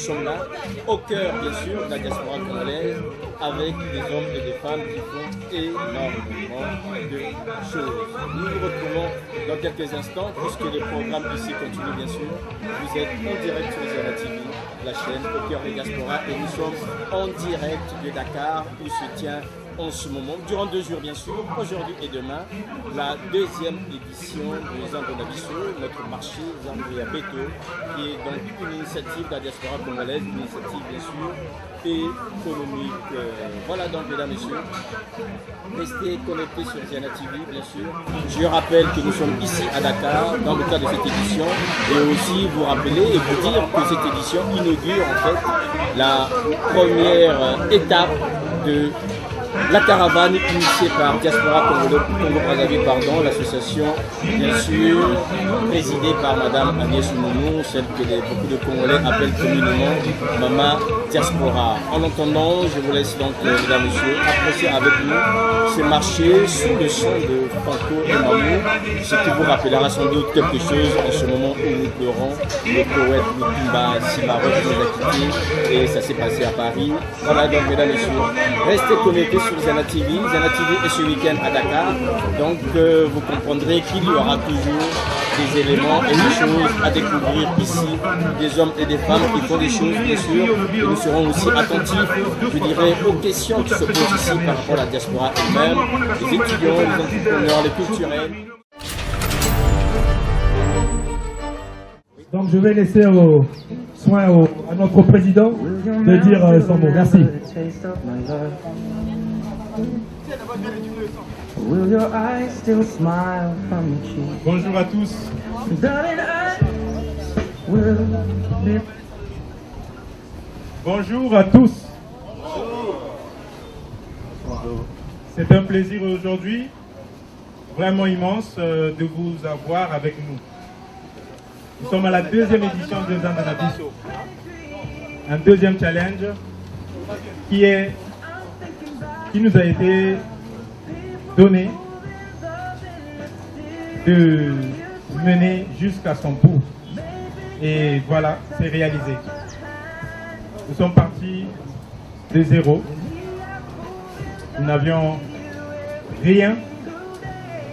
sommes là, au cœur bien sûr de la diaspora congolaise, avec des hommes et des femmes qui font énormément de choses. Nous nous retrouvons dans quelques instants, puisque les programmes ici continuent bien sûr. Vous êtes en direct sur Zéna TV, la chaîne au cœur des diasporas, et nous sommes en direct de Dakar, où se tient en ce moment, durant 2 jours bien sûr, aujourd'hui et demain, la 2e édition de Zangonabiso, notre marché Zangoya Beto, qui est donc une initiative de la diaspora congolaise, une initiative bien sûr économique. Voilà donc mesdames et messieurs, restez connectés sur Zéna TV bien sûr. Je rappelle que nous sommes ici à Dakar dans le cadre de cette édition, et aussi vous rappeler et vous dire que cette édition inaugure en fait la première étape de la caravane initiée par Diaspora Congo-Brazzaville, l'association bien sûr présidée par Madame Agnès Mounou, celle que beaucoup de Congolais appellent communément Mama Diaspora. En attendant, je vous laisse donc, mesdames et messieurs, apprécier avec nous ce marché sous le son de Franco et Mamou, ce qui vous rappellera sans doute quelque chose en ce moment où nous pleurons le poète Lutumba Simaro qui nous a quittés, et ça s'est passé à Paris. Voilà donc mesdames et messieurs, restez connectés sur Zéna TV. Zéna TV est ce week-end à Dakar, donc vous comprendrez qu'il y aura toujours des éléments et des choses à découvrir ici, des hommes et des femmes qui font des choses bien sûr, et nous serons aussi attentifs, je dirais, aux questions qui se posent ici par rapport à la diaspora elle-même, les étudiants, les entrepreneurs, les culturels. Donc je vais laisser soin à notre président de dire son mot. Merci. Bonjour à tous. Bonjour à tous. C'est un plaisir aujourd'hui, vraiment immense, de vous avoir avec nous. Nous sommes à la 2e édition de Zangonabiso. Un 2e challenge qui nous a été donné de mener jusqu'à son bout. Et voilà, c'est réalisé. Nous sommes partis de zéro. Nous n'avions rien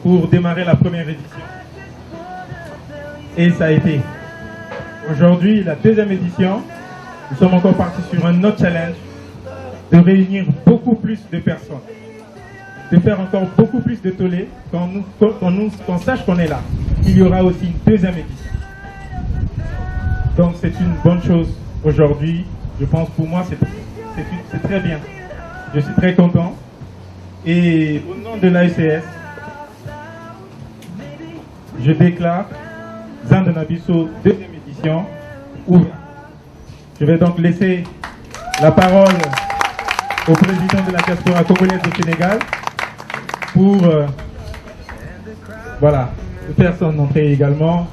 pour démarrer la première édition. Et ça a été. Aujourd'hui, la 2e édition, nous sommes encore partis sur un autre challenge de réunir beaucoup plus de personnes, de faire encore beaucoup plus de tollé qu'on sache qu'on est là. Il y aura aussi une 2e édition. Donc c'est une bonne chose aujourd'hui. Je pense pour moi c'est très bien. Je suis très content. Et au nom de l'AECS, je déclare Zangonabiso 2e édition ouverte. Je vais donc laisser la parole au président de la diaspora congolaise au Sénégal pour faire son entrée également.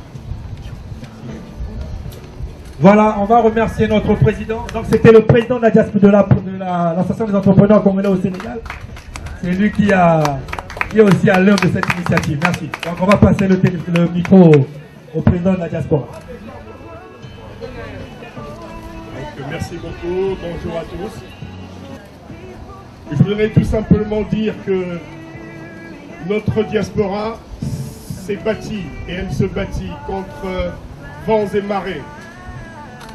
Voilà, on va remercier notre président. Donc c'était le président de la diaspora de l'association des entrepreneurs congolais au Sénégal. C'est lui qui est aussi à l'œuvre de cette initiative. Merci. Donc on va passer le micro au président de la diaspora. Donc, merci beaucoup, bonjour à tous. Je voudrais tout simplement dire que notre diaspora s'est bâtie et elle se bâtit contre vents et marées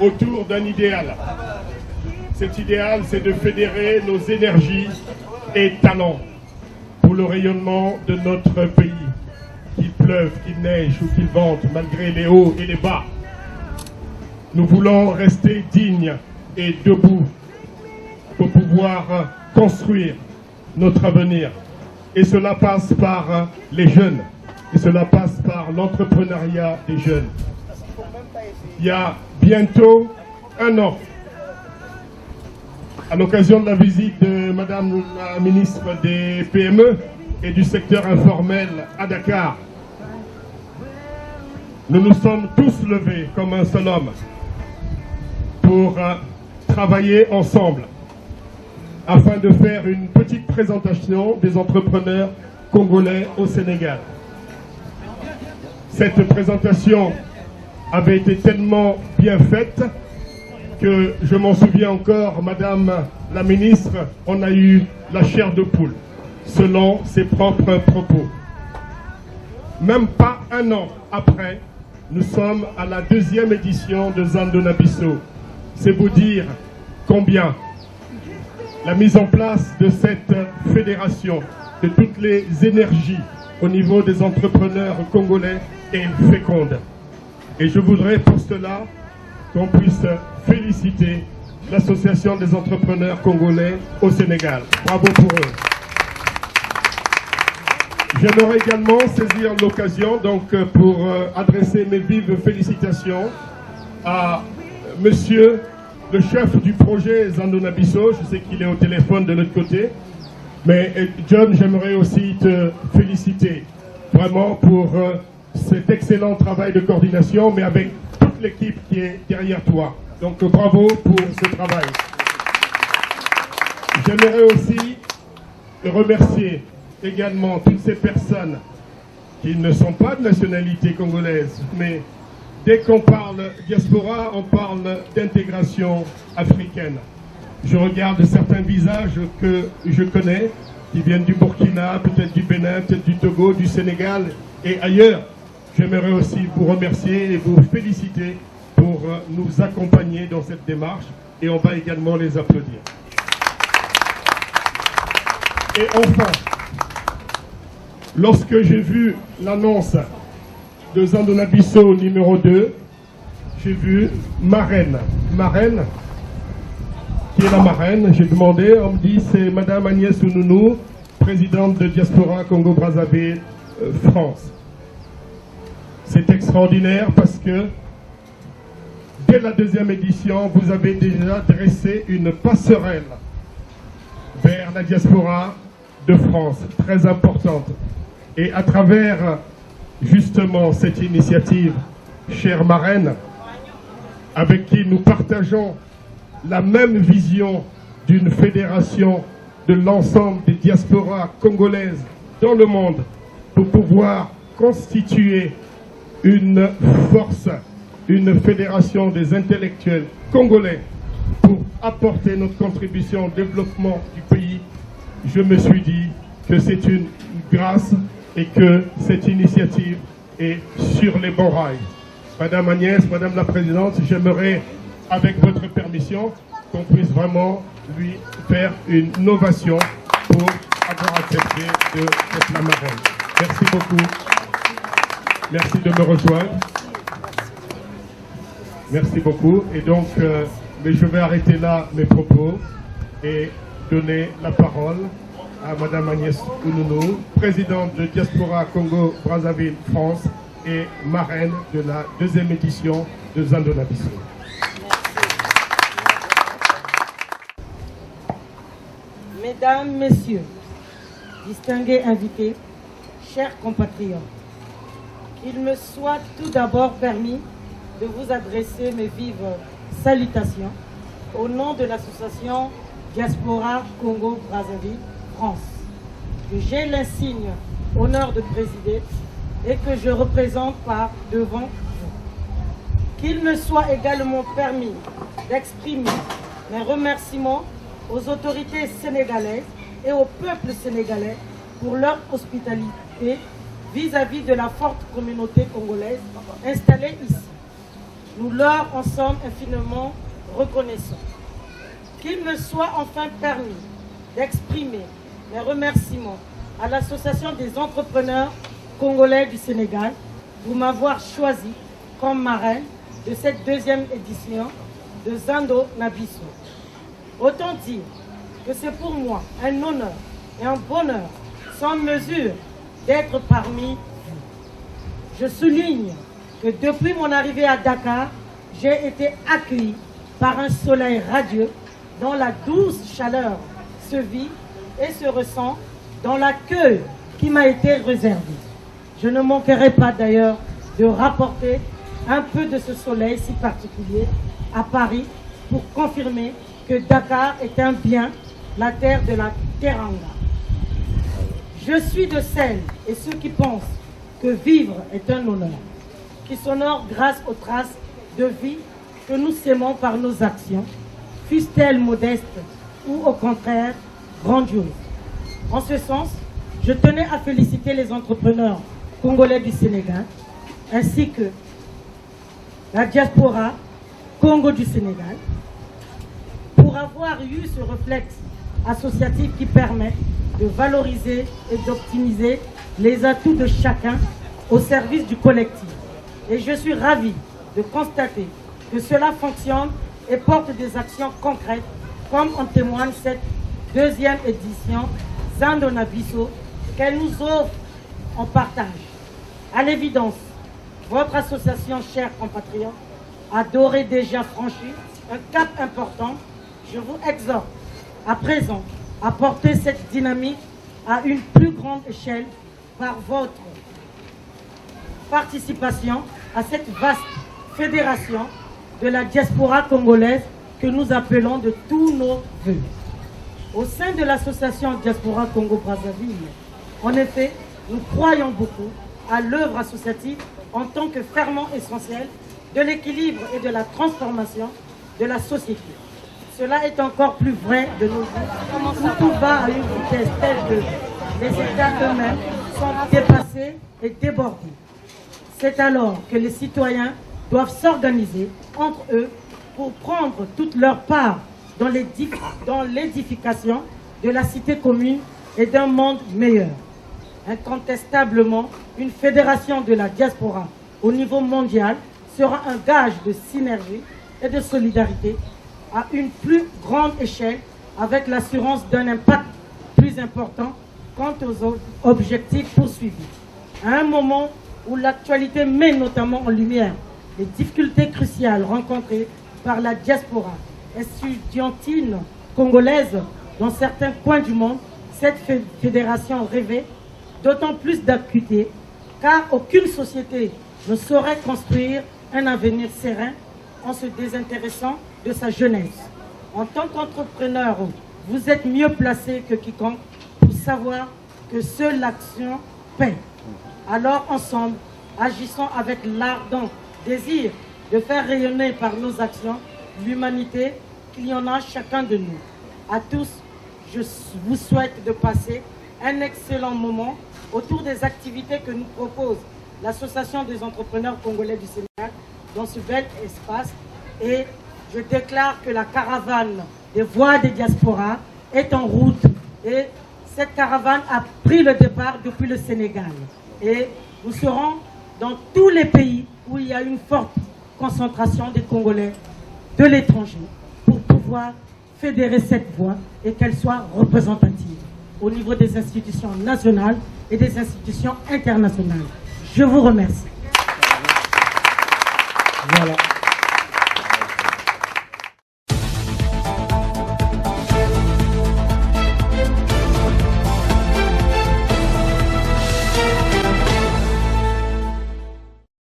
autour d'un idéal. Cet idéal, c'est de fédérer nos énergies et talents pour le rayonnement de notre pays. Qu'il pleuve, qu'il neige ou qu'il vente, malgré les hauts et les bas. Nous voulons rester dignes et debout pour pouvoir construire notre avenir. Et cela passe par les jeunes. Et cela passe par l'entrepreneuriat des jeunes. Il y a bientôt 1 an, à l'occasion de la visite de Madame la ministre des PME et du secteur informel à Dakar, nous nous sommes tous levés comme un seul homme pour travailler ensemble afin de faire une petite présentation des entrepreneurs congolais au Sénégal. Cette présentation avait été tellement bien faite que je m'en souviens encore, Madame la ministre, on a eu la chair de poule, selon ses propres propos. Même pas un an après, nous sommes à la 2e édition de Zando-Nabisso. C'est vous dire combien la mise en place de cette fédération, de toutes les énergies au niveau des entrepreneurs congolais est féconde. Et je voudrais pour cela qu'on puisse féliciter l'Association des entrepreneurs congolais au Sénégal. Bravo pour eux. J'aimerais également saisir l'occasion pour adresser mes vives félicitations à monsieur le chef du projet Zando-Nabisso. Je sais qu'il est au téléphone de l'autre côté. Mais John, j'aimerais aussi te féliciter vraiment pour cet excellent travail de coordination, mais avec toute l'équipe qui est derrière toi. Donc bravo pour ce travail. J'aimerais aussi remercier également toutes ces personnes qui ne sont pas de nationalité congolaise, mais dès qu'on parle diaspora, on parle d'intégration africaine. Je regarde certains visages que je connais, qui viennent du Burkina, peut-être du Bénin, peut-être du Togo, du Sénégal et ailleurs. J'aimerais aussi vous remercier et vous féliciter pour nous accompagner dans cette démarche et on va également les applaudir. Et enfin, lorsque j'ai vu l'annonce de Zando-Nabisso numéro 2, j'ai vu marraine. Marraine, qui est la marraine? J'ai demandé, on me dit c'est Madame Agnès Ounounounou, présidente de Diaspora Congo-Brazzaville France. C'est extraordinaire parce que dès la 2e édition, vous avez déjà dressé une passerelle vers la diaspora de France, très importante. Et à travers justement cette initiative, chère marraine, avec qui nous partageons la même vision d'une fédération de l'ensemble des diasporas congolaises dans le monde pour pouvoir constituer une force, une fédération des intellectuels congolais pour apporter notre contribution au développement du pays, je me suis dit que c'est une grâce et que cette initiative est sur les bons rails. Madame Agnès, Madame la Présidente, j'aimerais, avec votre permission, qu'on puisse vraiment lui faire une ovation pour avoir accepté de être la marraine. Merci beaucoup. Merci de me rejoindre. Merci beaucoup. Et donc, mais je vais arrêter là mes propos et donner la parole à Madame Agnès Ounounounou, présidente de Diaspora Congo-Brazzaville France et marraine de la 2e édition de Zando-Nabisso. Mesdames, Messieurs, distingués invités, chers compatriotes, qu'il me soit tout d'abord permis de vous adresser mes vives salutations au nom de l'association Diaspora Congo-Brazzaville France, que j'ai l'insigne honneur de présider et que je représente par devant vous. Qu'il me soit également permis d'exprimer mes remerciements aux autorités sénégalaises et au peuple sénégalais pour leur hospitalité vis-à-vis de la forte communauté congolaise installée ici. Nous leur en sommes infiniment reconnaissants. Qu'il me soit enfin permis d'exprimer mes remerciements à l'Association des entrepreneurs congolais du Sénégal pour m'avoir choisi comme marraine de cette 2e édition de Zando-Nabisso. Autant dire que c'est pour moi un honneur et un bonheur sans mesure d'être parmi vous. Je souligne que depuis mon arrivée à Dakar, j'ai été accueilli par un soleil radieux dont la douce chaleur se vit et se ressent dans l'accueil qui m'a été réservé. Je ne manquerai pas d'ailleurs de rapporter un peu de ce soleil si particulier à Paris pour confirmer que Dakar est un bien, la terre de la Teranga. Je suis de celles et ceux qui pensent que vivre est un honneur, qui s'honore grâce aux traces de vie que nous sémons par nos actions, fussent-elles modestes ou au contraire grandioses. En ce sens, je tenais à féliciter les entrepreneurs congolais du Sénégal, ainsi que la diaspora Congo du Sénégal, pour avoir eu ce réflexe associatif qui permet de valoriser et d'optimiser les atouts de chacun au service du collectif. Et je suis ravi de constater que cela fonctionne et porte des actions concrètes, comme en témoigne cette deuxième édition Zandonabiso qu'elle nous offre en partage. À l'évidence, votre association, chers compatriotes, a d'ores et déjà franchi un cap important. Je vous exhorte à présent à porter cette dynamique à une plus grande échelle par votre participation à cette vaste fédération de la diaspora congolaise que nous appelons de tous nos vœux. Au sein de l'association Diaspora Congo-Brazzaville, en effet, nous croyons beaucoup à l'œuvre associative en tant que ferment essentiel de l'équilibre et de la transformation de la société. Cela est encore plus vrai de nos jours, où tout va à une vitesse telle que les États eux-mêmes sont dépassés et débordés. C'est alors que les citoyens doivent s'organiser entre eux pour prendre toute leur part dans l'édification de la cité commune et d'un monde meilleur. Incontestablement, une fédération de la diaspora au niveau mondial sera un gage de synergie et de solidarité à une plus grande échelle, avec l'assurance d'un impact plus important quant aux objectifs poursuivis. À un moment où l'actualité met notamment en lumière les difficultés cruciales rencontrées par la diaspora estudiantine congolaise dans certains coins du monde, cette fédération revêt d'autant plus d'acuité, car aucune société ne saurait construire un avenir serein en se désintéressant de sa jeunesse. En tant qu'entrepreneur, vous êtes mieux placé que quiconque pour savoir que seule l'action paie. Alors ensemble, agissons avec l'ardent désir de faire rayonner par nos actions l'humanité qu'il y en a chacun de nous. À tous, je vous souhaite de passer un excellent moment autour des activités que nous propose l'Association des entrepreneurs congolais du Sénégal dans ce bel espace, et je déclare que la caravane des voix des diasporas est en route, et cette caravane a pris le départ depuis le Sénégal, et nous serons dans tous les pays où il y a une forte concentration des Congolais de l'étranger pour pouvoir fédérer cette voix et qu'elle soit représentative au niveau des institutions nationales et des institutions internationales. Je vous remercie. Voilà.